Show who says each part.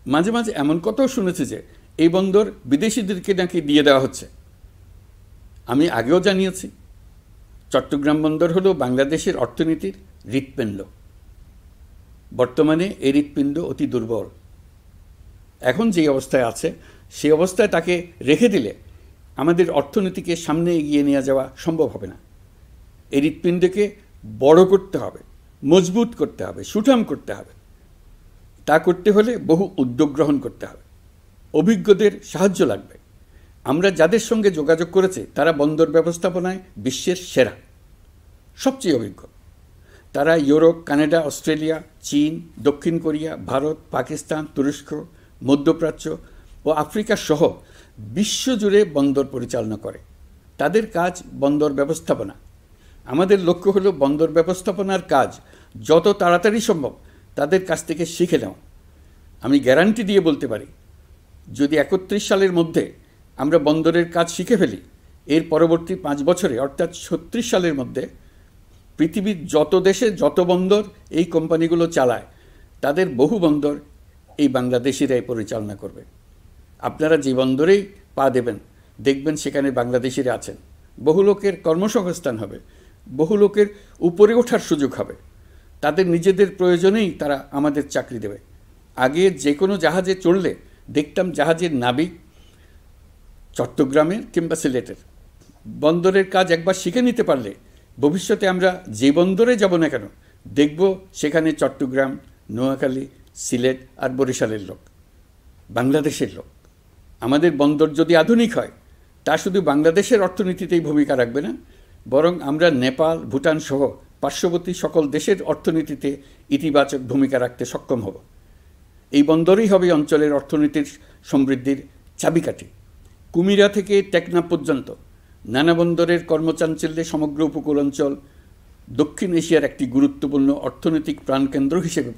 Speaker 1: মাঝে মাঝে এমন কথাও শুনেছি যে এই বন্দর বিদেশিদেরকে নাকি দিয়ে দেওয়া হচ্ছে। আমি আগেও জানিয়েছি, চট্টগ্রাম বন্দর হলো বাংলাদেশের অর্থনীতির হৃৎপিণ্ড। বর্তমানে এই হৃৎপিণ্ড অতি দুর্বল। এখন যে অবস্থায় আছে সেই অবস্থায় তাকে রেখে দিলে আমাদের অর্থনীতিকে সামনে এগিয়ে নিয়ে যাওয়া সম্ভব হবে না। এই হৃৎপিণ্ডকে বড় করতে হবে, মজবুত করতে হবে, সুঠাম করতে হবে। তা করতে হলে বহু উদ্যোগ গ্রহণ করতে হবে, অভিজ্ঞদের সাহায্য লাগবে। আমরা যাদের সঙ্গে যোগাযোগ করেছি তারা বন্দর ব্যবস্থাপনায় বিশ্বের সেরা, সবচেয়ে অভিজ্ঞ। তারা ইউরোপ, কানাডা, অস্ট্রেলিয়া, চীন, দক্ষিণ কোরিয়া, ভারত, পাকিস্তান, তুরস্ক, মধ্যপ্রাচ্য ও আফ্রিকা সহ বিশ্বজুড়ে বন্দর পরিচালনা করে। তাদের কাজ বন্দর ব্যবস্থাপনা। আমাদের লক্ষ্য হলো বন্দর ব্যবস্থাপনার কাজ যত তাড়াতাড়ি সম্ভব তাদের কাছ থেকে শিখে নেওয়া। আমি গ্যারান্টি দিয়ে বলতে পারি, যদি 31 সালের মধ্যে আমরা বন্দরের কাজ শিখে ফেলি, এর পরবর্তী 5 বছরে অর্থাৎ 36 সালের মধ্যে পৃথিবীর যত দেশে যত বন্দর এই কোম্পানিগুলো চালায় তাদের বহু বন্দর এই বাংলাদেশিরাই পরিচালনা করবে। আপনারা যে বন্দরেই পা দেবেন দেখবেন সেখানে বাংলাদেশিরা আছেন। বহু লোকের কর্মসংস্থান হবে, বহু লোকের উপরে ওঠার সুযোগ হবে। তাদের নিজেদের প্রয়োজনেই তারা আমাদের চাকরি দেবে। আগে যে কোনো জাহাজে চড়লে দেখতাম জাহাজের নাবিক চট্টগ্রামের কিংবা সিলেটের। বন্দরের কাজ একবার শিখে নিতে পারলে ভবিষ্যতে আমরা যে বন্দরে যাব না কেন দেখব সেখানে চট্টগ্রাম, নোয়াখালী, সিলেট আর বরিশালের লোক, বাংলাদেশের লোক। আমাদের বন্দর যদি আধুনিক হয় তা শুধু বাংলাদেশের অর্থনীতিতেই ভূমিকা রাখবে না, বরং আমরা নেপাল, ভুটান সহ পার্শ্ববর্তী সকল দেশের অর্থনীতিতে ইতিবাচক ভূমিকা রাখতে সক্ষম হব। এই বন্দরই হবে অঞ্চলের অর্থনীতির সমৃদ্ধির চাবিকাঠি। কুমিরা থেকে টেকনাফ পর্যন্ত নানা বন্দরের কর্মচাঞ্চল্যে সমগ্র উপকূল অঞ্চল দক্ষিণ এশিয়ার একটি গুরুত্বপূর্ণ অর্থনৈতিক প্রাণকেন্দ্র হিসেবে